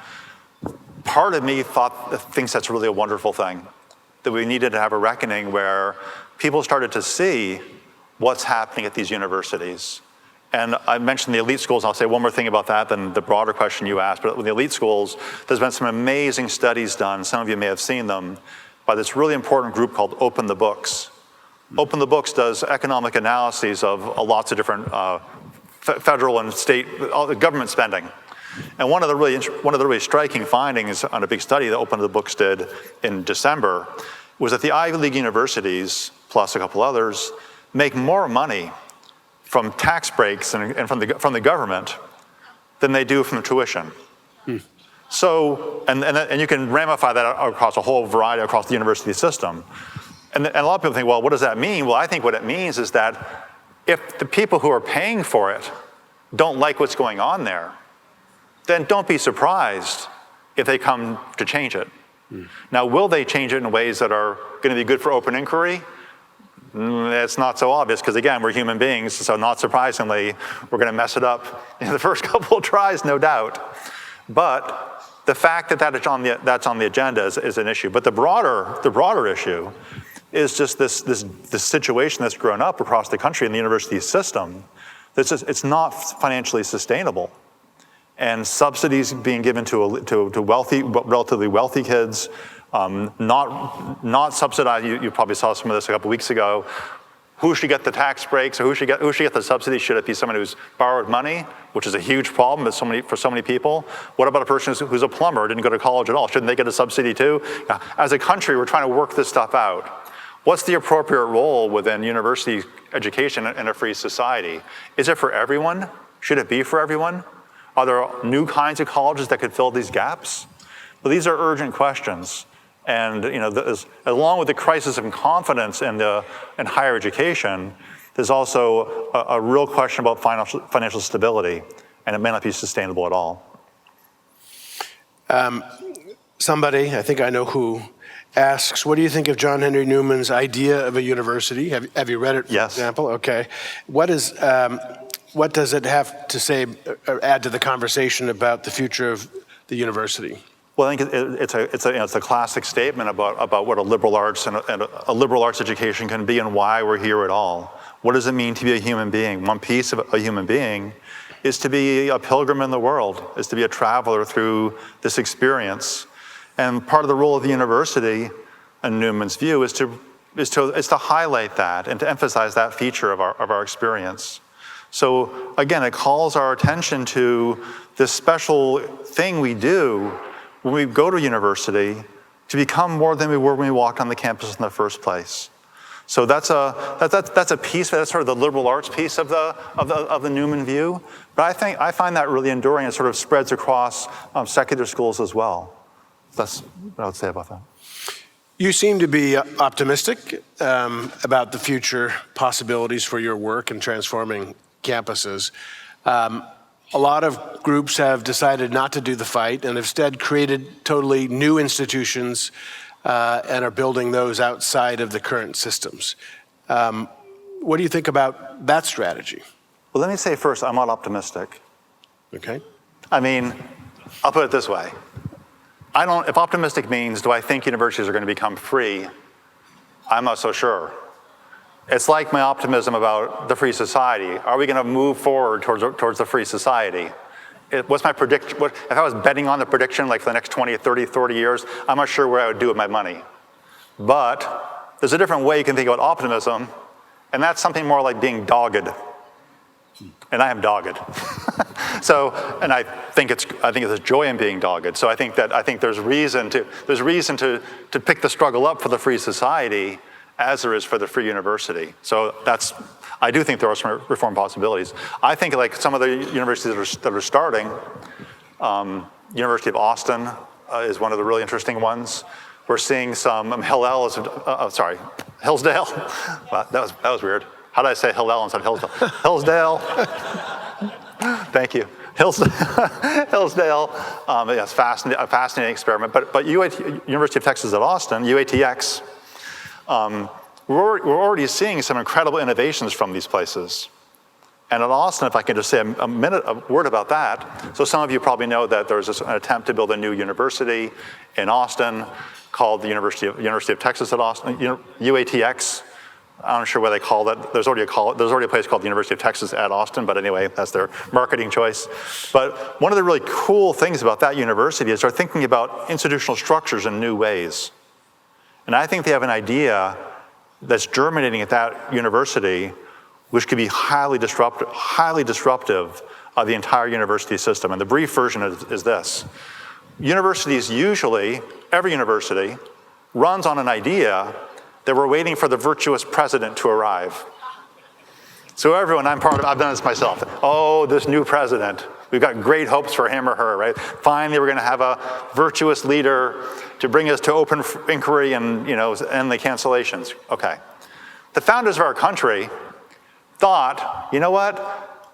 part of me thinks that's really a wonderful thing, that we needed to have a reckoning where people started to see what's happening at these universities. And I mentioned the elite schools, and I'll say one more thing about that than the broader question you asked. But with the elite schools, there's been some amazing studies done, some of you may have seen them, by this really important group called Open the Books. Open the Books does economic analyses of lots of different federal and state government spending. And one of the really striking findings on a big study that Open the Books did in December was that the Ivy League universities, plus a couple others, make more money from tax breaks and from the government than they do from the tuition. So, and you can ramify that across a whole variety across the university system. And a lot of people think, well, what does that mean? Well, I think what it means is that if the people who are paying for it don't like what's going on there, then don't be surprised if they come to change it. Now, will they change it in ways that are going to be good for open inquiry? It's not so obvious, because again, we're human beings, so not surprisingly, we're going to mess it up in the first couple of tries, no doubt. But the fact that that's on the agenda is an issue. But the broader issue is just this situation that's grown up across the country in the university system. It's not financially sustainable. And subsidies being given to relatively wealthy kids, not subsidized. You probably saw some of this a couple weeks ago. who should get the tax breaks or who should get the subsidy? Should it be someone who's borrowed money, which is a huge problem for so many people? What about a person who's a plumber, didn't go to college at all? Shouldn't they get a subsidy too? As a country, we're trying to work this stuff out. What's the appropriate role within university education in a free society? Is it for everyone? Should it be for everyone? Are there new kinds of colleges that could fill these gaps? Well, these are urgent questions. And along with the crisis of confidence in higher education, there's also a real question about financial stability, and it may not be sustainable at all. Somebody, I think I know who, asks, what do you think of John Henry Newman's idea of a university? Have you read it, for example? Okay. What does it have to say or add to the conversation about the future of the university? Well, I think it's a classic statement about what a liberal arts and a liberal arts education can be and why we're here at all. What does it mean to be a human being? One piece of a human being is to be a pilgrim in the world, is to be a traveler through this experience. And part of the role of the university, in Newman's view, is to highlight that and to emphasize that feature of our experience. So again, it calls our attention to this special thing we do when we go to university to become more than we were when we walked on the campus in the first place. So that's a piece, that's sort of the liberal arts piece of the Newman view. But I find that really enduring. It sort of spreads across secular schools as well. That's what I would say about that. You seem to be optimistic about the future possibilities for your work in transforming campuses. A lot of groups have decided not to do the fight and instead created totally new institutions and are building those outside of the current systems. What do you think about that strategy? Well, let me say first, I'm not optimistic. Okay. I mean, I'll put it this way. If optimistic means, do I think universities are going to become free? I'm not so sure. It's like my optimism about the free society. Are we going to move forward towards the free society? What's my prediction? If I was betting on the prediction like for the next 20, 30, 40 years, I'm not sure what I would do with my money. But there's a different way you can think about optimism, and that's something more like being dogged. And I am dogged. And I think it's a joy in being dogged. So I think there's reason to pick the struggle up for the free society as there is for the free university. So I do think there are some reform possibilities. I think like some of the universities that are starting, University of Austin is one of the really interesting ones. We're seeing some Hillsdale. Wow, that was weird. How did I say Hillel instead of Hillsdale? Hillsdale. Thank you. Hillsdale. Yes, a fascinating experiment. But University of Texas at Austin, UATX, we're already seeing some incredible innovations from these places. And at Austin, if I can just say a word about that. So some of you probably know that there's an attempt to build a new university in Austin called the University of Texas at Austin, UATX. I'm not sure what they call that. There's already a place called the University of Texas at Austin, but anyway, that's their marketing choice. But one of the really cool things about that university is they're thinking about institutional structures in new ways. And I think they have an idea that's germinating at that university, which could be highly disruptive of the entire university system. And the brief version is this. Universities usually, every university, runs on an idea that we're waiting for the virtuous president to arrive. So everyone, I've done this myself. Oh, this new president, we've got great hopes for him or her, right? Finally, we're gonna have a virtuous leader to bring us to open inquiry and end the cancellations. Okay. The founders of our country thought, you know what?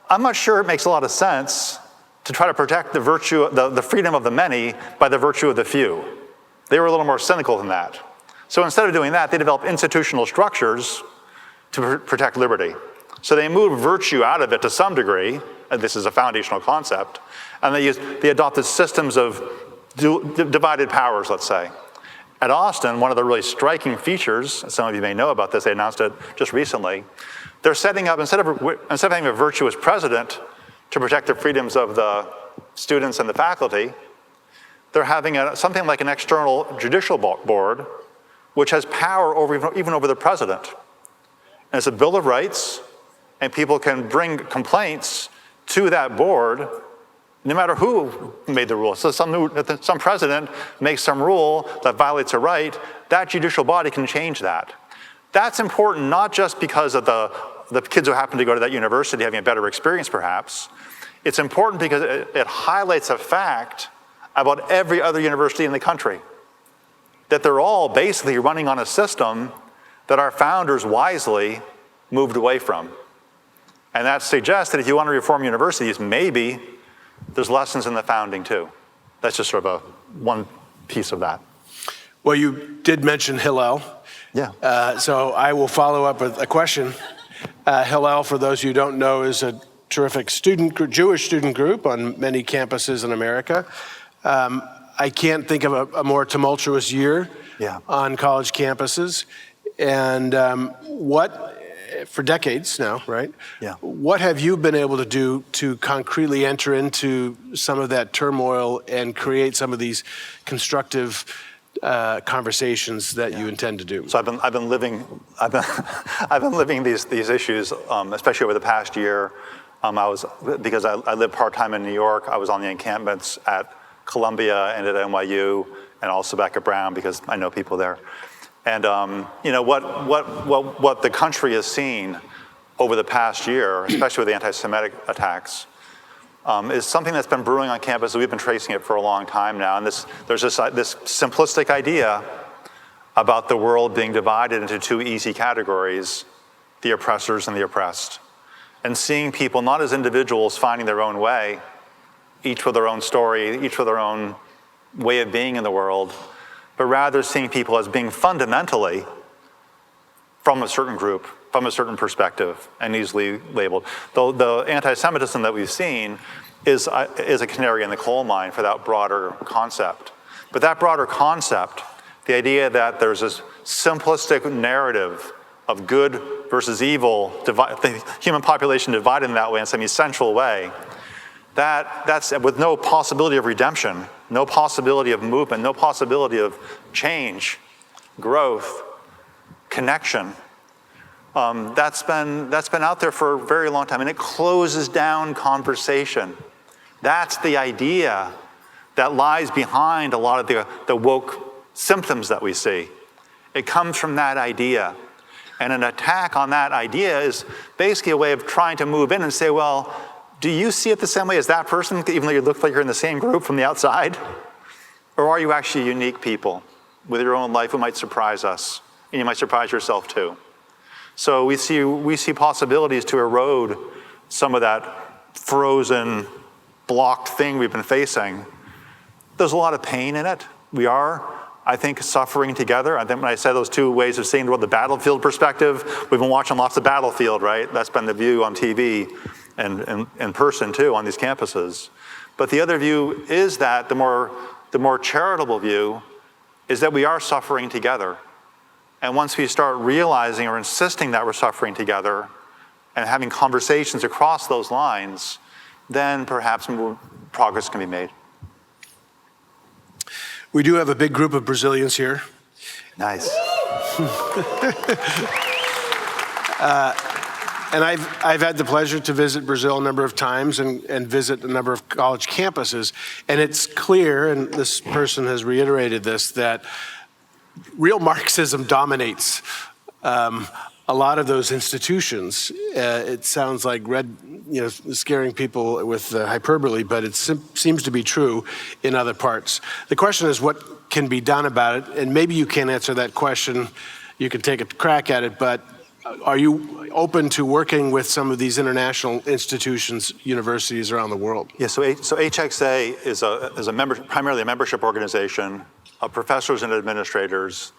I'm not sure it makes a lot of sense to try to protect the freedom of the many by the virtue of the few. They were a little more cynical than that. So instead of doing that, they developed institutional structures to protect liberty. So they moved virtue out of it to some degree, and this is a foundational concept, and they adopted systems of divided powers, let's say. At Austin, one of the really striking features, some of you may know about this, they announced it just recently, they're setting up, instead of having a virtuous president to protect the freedoms of the students and the faculty, they're having something like an external judicial board which has power even over the president. And it's a Bill of Rights, and people can bring complaints to that board no matter who made the rule. So some president makes some rule that violates a right, that judicial body can change that. That's important not just because of the kids who happen to go to that university having a better experience perhaps. It's important because it highlights a fact about every other university in the country, that they're all basically running on a system that our founders wisely moved away from. And that suggests that if you want to reform universities, maybe there's lessons in the founding too. That's just sort of one piece of that. Well, you did mention Hillel. Yeah. So I will follow up with a question. Hillel, for those who don't know, is a terrific Jewish student group on many campuses in America. I can't think of a more tumultuous year on college campuses. And for decades now, right? Yeah. What have you been able to do to concretely enter into some of that turmoil and create some of these constructive conversations that you intend to do? So I've been living these issues, especially over the past year. Because I live part-time in New York, I was on the encampments at Columbia and at NYU, and also back at Brown because I know people there. And what the country has seen over the past year, especially with the anti-Semitic attacks, is something that's been brewing on campus. We've been tracing it for a long time now. And there's this simplistic idea about the world being divided into two easy categories, the oppressors and the oppressed. And seeing people not as individuals finding their own way, each with their own story, each with their own way of being in the world, but rather seeing people as being fundamentally from a certain group, from a certain perspective, and easily labeled. The anti-Semitism that we've seen is a canary in the coal mine for that broader concept. But that broader concept, the idea that there's this simplistic narrative of good versus evil, the human population divided in that way in some essential way, that's with no possibility of redemption, no possibility of movement, no possibility of change, growth, connection. That's been out there for a very long time, and it closes down conversation. That's the idea that lies behind a lot of the woke symptoms that we see. It comes from that idea. And an attack on that idea is basically a way of trying to move in and say, well, do you see it the same way as that person, even though you look like you're in the same group from the outside? Or are you actually unique people with your own life who might surprise us, and you might surprise yourself too? So we see possibilities to erode some of that frozen, blocked thing we've been facing. There's a lot of pain in it. We are, I think, suffering together. I think when I say those two ways of seeing the world, the battlefield perspective, we've been watching lots of Battlefield, right? That's been the view on TV and in person too on these campuses. But the other view is that the more charitable view is that we are suffering together. And once we start realizing or insisting that we're suffering together and having conversations across those lines, then perhaps progress can be made. We do have a big group of Brazilians here. Nice. And I've had the pleasure to visit Brazil a number of times and visit a number of college campuses. And it's clear, and this person has reiterated this, that real Marxism dominates a lot of those institutions. It sounds like scaring people with hyperbole, but it seems to be true in other parts. The question is what can be done about it, and maybe you can't answer that question. You can take a crack at it, but are you open to working with some of these international institutions, universities around the world? Yeah, so HXA is primarily a membership organization of professors and administrators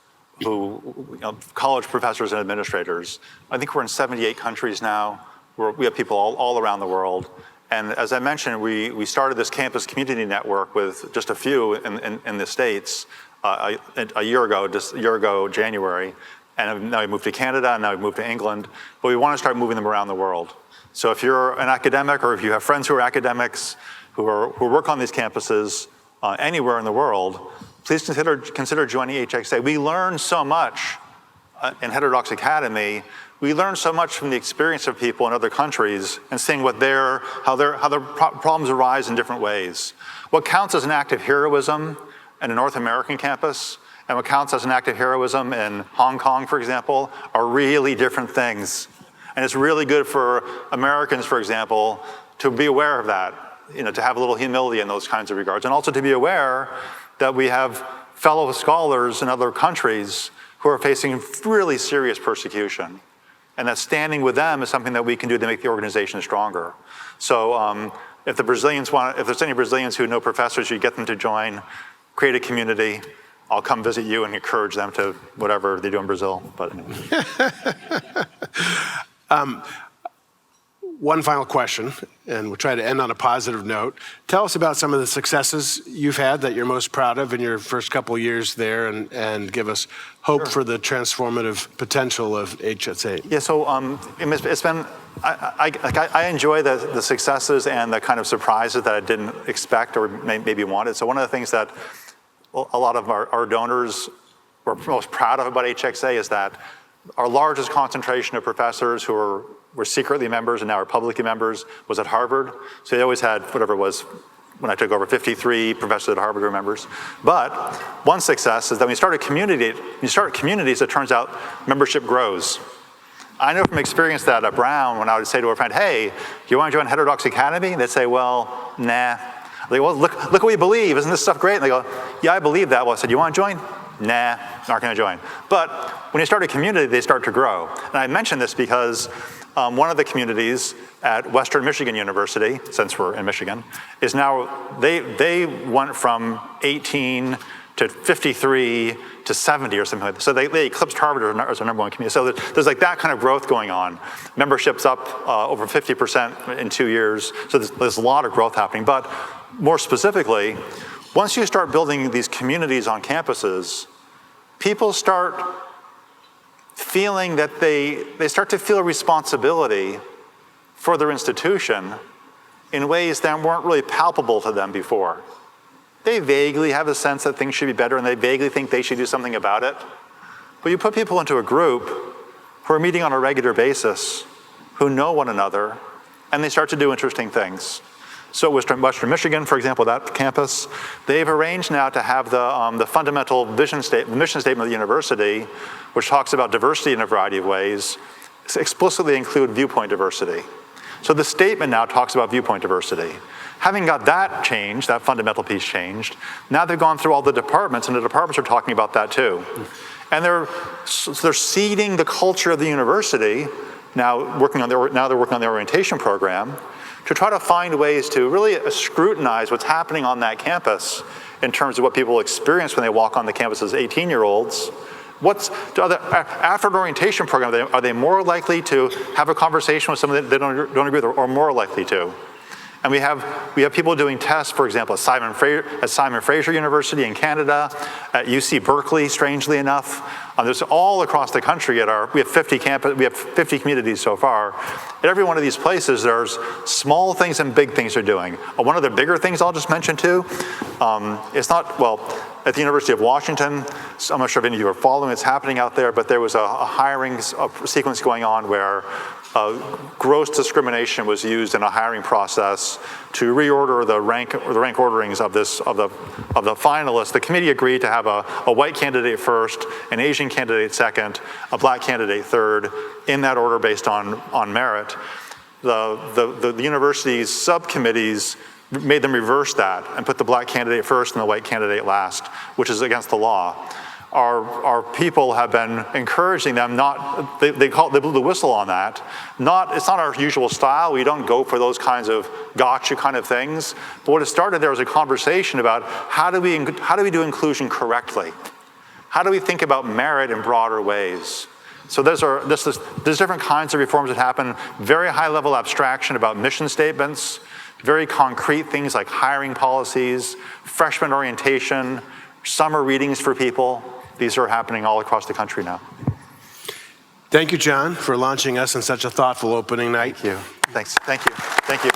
college professors and administrators. I think we're in 78 countries now. We have people all around the world. And as I mentioned, we started this campus community network with just a few in the States a year ago, January. And now we moved to Canada, and now we've moved to England. But we want to start moving them around the world. So if you're an academic, or if you have friends who are academics who work on these campuses anywhere in the world, please consider joining HXA. We learn so much in Heterodox Academy we learn so much from the experience of people in other countries and seeing how their problems arise in different ways. What counts as an act of heroism in a North American campus and what counts as an act of heroism in Hong Kong, for example, are really different things. And it's really good for Americans, for example, to be aware of that, to have a little humility in those kinds of regards, and also to be aware that we have fellow scholars in other countries who are facing really serious persecution, and that standing with them is something that we can do to make the organization stronger. So if there's any Brazilians who know professors, you get them to join, create a community. I'll come visit you and encourage them to whatever they do in Brazil. But anyway. One final question, and we'll try to end on a positive note. Tell us about some of the successes you've had that you're most proud of in your first couple of years there, and give us hope for the transformative potential of HSA. Yeah, so it's been, I enjoy the successes and the kind of surprises that I didn't expect or maybe wanted. So one of the things that a lot of our donors were most proud of about HXA is that our largest concentration of professors who were secretly members and now are publicly members was at Harvard. So they always had, whatever it was, when I took over, 53 professors at Harvard were members. But one success is that when you start communities, it turns out membership grows. I know from experience that at Brown, when I would say to a friend, hey, do you want to join Heterodox Academy? They'd say, well, nah. They go, well, look what we believe. Isn't this stuff great? And they go, yeah, I believe that. Well, I said, you want to join? Nah, not going to join. But when you start a community, they start to grow. And I mention this because one of the communities at Western Michigan University, since we're in Michigan, is now, they went from 18 to 53 to 70 or something like that. So they eclipsed Harvard as our number one community. So there's like that kind of growth going on. Membership's up over 50% in 2 years. So there's a lot of growth happening. But more specifically, once you start building these communities on campuses, people start feeling that they start to feel a responsibility for their institution in ways that weren't really palpable to them before. They vaguely have a sense that things should be better and they vaguely think they should do something about it. But you put people into a group who are meeting on a regular basis, who know one another, and they start to do interesting things. So Western Michigan, for example, that campus, they've arranged now to have the fundamental mission statement of the university, which talks about diversity in a variety of ways, explicitly include viewpoint diversity. So the statement now talks about viewpoint diversity. Having got that changed, that fundamental piece changed, now they've gone through all the departments, and the departments are talking about that too. And they're seeding the culture of the university, now they're working on the orientation program, to try to find ways to really scrutinize what's happening on that campus in terms of what people experience when they walk on the campus as 18-year-olds. After an orientation program, are they more likely to have a conversation with someone that they don't agree with, or more likely to? And we have people doing tests, for example, at Simon Fraser University in Canada, at UC Berkeley, strangely enough. There's all across the country we have 50 communities so far. At every one of these places, there's small things and big things they're doing. One of the bigger things I'll just mention too, at the University of Washington, so I'm not sure if any of you are following what's happening out there, but there was a hiring sequence going on where gross discrimination was used in a hiring process to reorder the rank orderings of the finalists. The committee agreed to have a white candidate first, an Asian candidate second, a black candidate third, in that order based on merit. The university's subcommittees made them reverse that and put the black candidate first and the white candidate last, which is against the law. Our people have been encouraging them they blew the whistle on that. It's not our usual style. We don't go for those kinds of gotcha kind of things. But what it started there was a conversation about how do we do inclusion correctly? How do we think about merit in broader ways? So there's different kinds of reforms that happen. Very high level abstraction about mission statements, very concrete things like hiring policies, freshman orientation, summer readings for people. These are happening all across the country now. Thank you, John, for launching us in such a thoughtful opening night. Thank you. Thanks. Thank you. Thank you.